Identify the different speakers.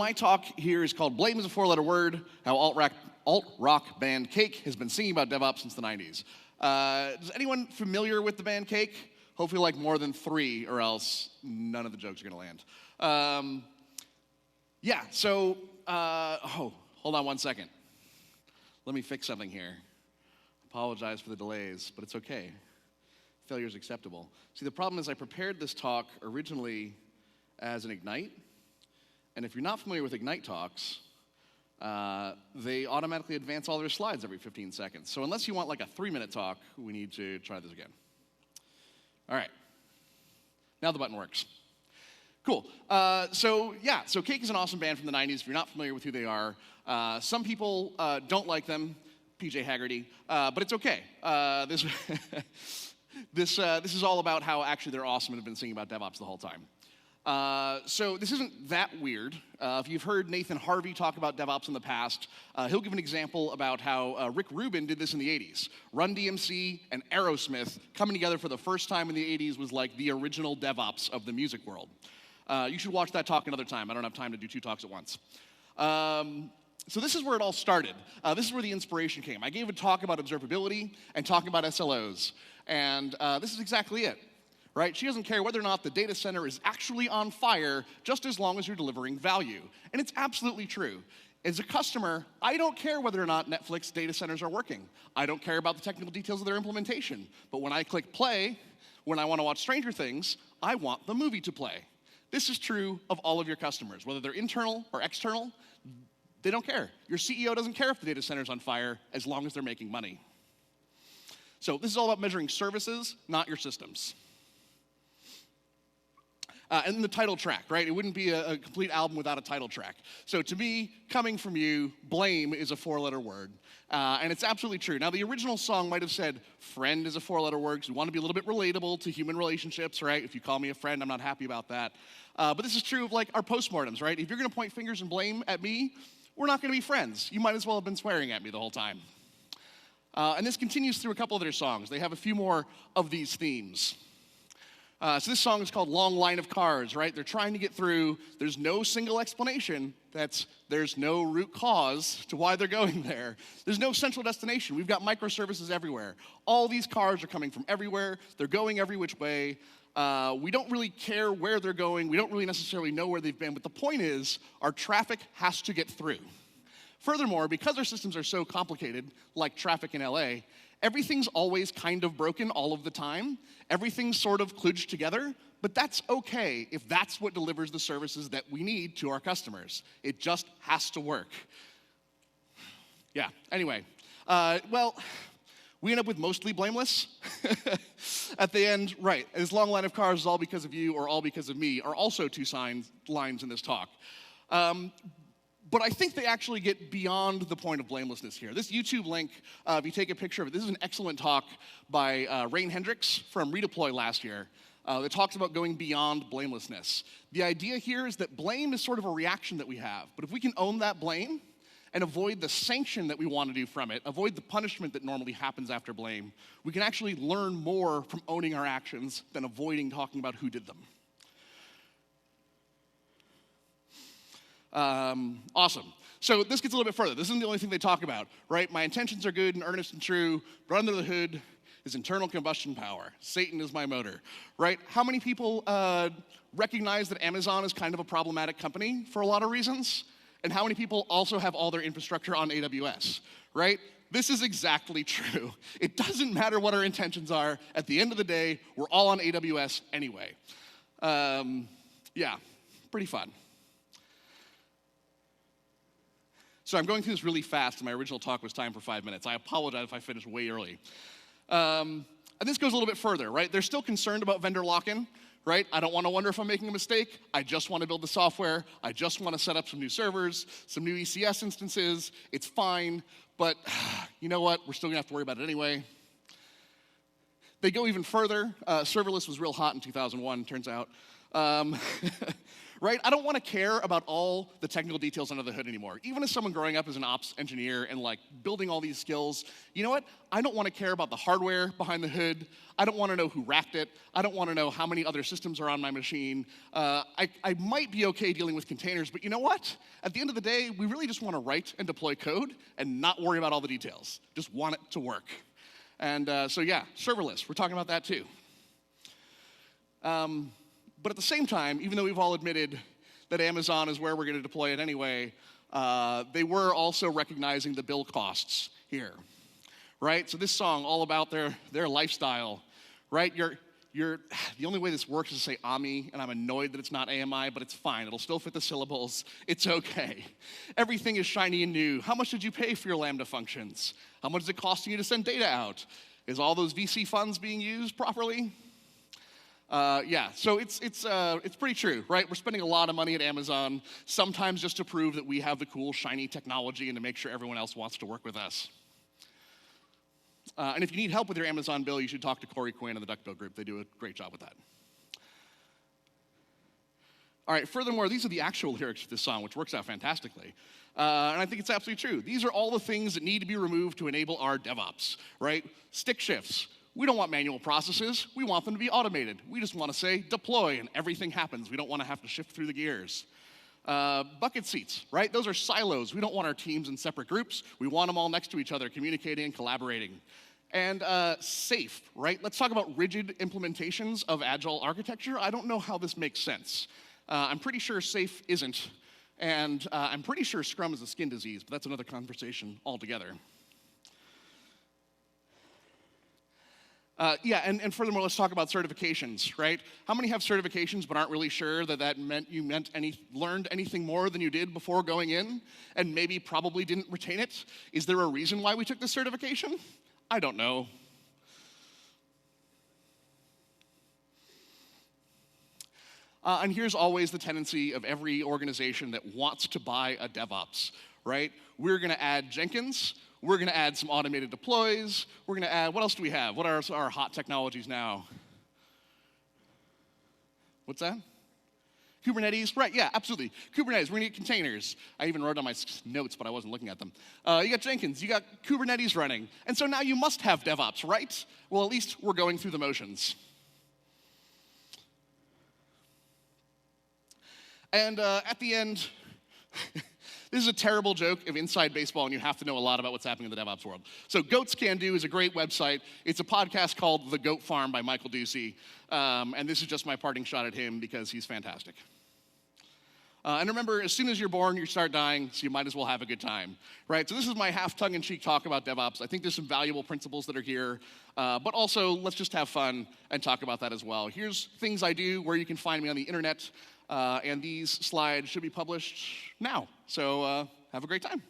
Speaker 1: my talk here is called Blame is a Four-Letter Word, how alt-rock band Cake has been singing about DevOps since the 90s. Is anyone familiar with the band Cake? Hopefully like more than 3, or else none of the jokes are gonna land. Hold on one second. Let me fix something here. Apologize for the delays, but it's okay. Failure is acceptable. See, the problem is I prepared this talk originally as an Ignite, and if you're not familiar with Ignite talks, they automatically advance all their slides every 15 seconds. So unless you want like a 3-minute talk, we need to try this again. All right. Now the button works. Cool. So Cake is an awesome band from the 90s. If you're not familiar with who they are, some people don't like them, PJ Haggerty, but it's okay. This is all about how actually they're awesome and have been singing about DevOps the whole time. So this isn't that weird. If you've heard Nathan Harvey talk about DevOps in the past, he'll give an example about how Rick Rubin did this in the 80s. Run DMC and Aerosmith coming together for the first time in the 80s was like the original DevOps of the music world. You should watch that talk another time. I don't have time to do 2 talks at once. So this is where it all started. This is where the inspiration came. I gave a talk about observability and talking about SLOs. And this is exactly it, right? She doesn't care whether or not the data center is actually on fire, just as long as you're delivering value. And it's absolutely true. As a customer, I don't care whether or not Netflix data centers are working. I don't care about the technical details of their implementation. But when I click play, when I want to watch Stranger Things, I want the movie to play. This is true of all of your customers, whether they're internal or external. They don't care. Your CEO doesn't care if the data center's on fire as long as they're making money. So this is all about measuring services, not your systems. And then the title track, right? It wouldn't be a complete album without a title track. So to me, coming from you, blame is a 4-letter word. And it's absolutely true. Now, the original song might have said friend is a 4-letter word because we want to be a little bit relatable to human relationships, right? If you call me a friend, I'm not happy about that. But this is true of like our postmortems, right? If you're going to point fingers and blame at me, we're not going to be friends. You might as well have been swearing at me the whole time. And this continues through a couple of their songs. They have a few more of these themes. So this song is called Long Line of Cars, right? They're trying to get through. There's no single explanation. There's no root cause to why they're going there. There's no central destination. We've got microservices everywhere. All these cars are coming from everywhere. They're going every which way. We don't really care where they're going. We don't really necessarily know where they've been. But the point is, our traffic has to get through. Furthermore, because our systems are so complicated, like traffic in LA, everything's always kind of broken all of the time. Everything's sort of kludged together, but that's okay if that's what delivers the services that we need to our customers. It just has to work. Yeah, anyway. We end up with mostly blameless. At the end, right, this long line of cars is all because of you or all because of me are also 2 lines in this talk. But I think they actually get beyond the point of blamelessness here. This YouTube link, if you take a picture of it, this is an excellent talk by Rain Hendricks from Redeploy last year that talks about going beyond blamelessness. The idea here is that blame is sort of a reaction that we have. But if we can own that blame and avoid the sanction that we want to do from it, avoid the punishment that normally happens after blame, we can actually learn more from owning our actions than avoiding talking about who did them. Awesome. So this gets a little bit further. This isn't the only thing they talk about, right? My intentions are good and earnest and true, but under the hood is internal combustion power. Satan is my motor, right? How many people recognize that Amazon is kind of a problematic company for a lot of reasons? And how many people also have all their infrastructure on AWS, right? This is exactly true. It doesn't matter what our intentions are. At the end of the day, we're all on AWS anyway. Yeah, pretty fun. So I'm going through this really fast, and my original talk was timed for 5 minutes. I apologize if I finished way early. And this goes a little bit further, right? They're still concerned about vendor lock-in, right? I don't want to wonder if I'm making a mistake. I just want to build the software. I just want to set up some new servers, some new ECS instances. It's fine, but you know what? We're still going to have to worry about it anyway. They go even further. Serverless was real hot in 2001, turns out. right? I don't want to care about all the technical details under the hood anymore. Even as someone growing up as an ops engineer and like building all these skills, you know what? I don't want to care about the hardware behind the hood. I don't want to know who racked it. I don't want to know how many other systems are on my machine. I might be okay dealing with containers, but you know what? At the end of the day, we really just want to write and deploy code and not worry about all the details. Just want it to work. And so yeah, serverless, we're talking about that too. But at the same time, even though we've all admitted that Amazon is where we're going to deploy it anyway, they were also recognizing the build costs here, right? So this song, all about their lifestyle, right? The only way this works is to say AMI, and I'm annoyed that it's not AMI, but it's fine. It'll still fit the syllables. It's okay. Everything is shiny and new. How much did you pay for your Lambda functions? How much is it costing you to send data out? Is all those VC funds being used properly? Yeah, so it's pretty true, right? We're spending a lot of money at Amazon, sometimes just to prove that we have the cool, shiny technology and to make sure everyone else wants to work with us. And if you need help with your Amazon bill, you should talk to Corey Quinn and the Duck Bill group. They do a great job with that. All right, furthermore, these are the actual lyrics of this song, which works out fantastically. And I think it's absolutely true. These are all the things that need to be removed to enable our DevOps, right? Stick shifts. We don't want manual processes. We want them to be automated. We just want to say deploy and everything happens. We don't want to have to shift through the gears. Bucket seats, right? Those are silos. We don't want our teams in separate groups. We want them all next to each other, communicating and collaborating. And safe, right? Let's talk about rigid implementations of agile architecture. I don't know how this makes sense. I'm pretty sure safe isn't. And I'm pretty sure Scrum is a skin disease, but that's another conversation altogether. Yeah, and furthermore, let's talk about certifications, right? How many have certifications but aren't really sure that meant you learned anything more than you did before going in, and maybe probably didn't retain it? Is there a reason why we took this certification? I don't know. And here's always the tendency of every organization that wants to buy a DevOps, right? We're going to add Jenkins. We're going to add some automated deploys. We're going to add, what else do we have? What are our hot technologies now? What's that? Kubernetes, right, yeah, absolutely. Kubernetes, we're going to get containers. I even wrote on my notes, but I wasn't looking at them. You got Jenkins, you got Kubernetes running. And so now you must have DevOps, right? Well, at least we're going through the motions. And at the end, this is a terrible joke of inside baseball, and you have to know a lot about what's happening in the DevOps world. So Goats Can Do is a great website. It's a podcast called The Goat Farm by Michael Ducey. And this is just my parting shot at him because he's fantastic. And remember, as soon as you're born, you start dying, so you might as well have a good time, right? So this is my half tongue-in-cheek talk about DevOps. I think there's some valuable principles that are here, but also let's just have fun and talk about that as well. Here's things I do, where you can find me on the internet, and these slides should be published now. So have a great time.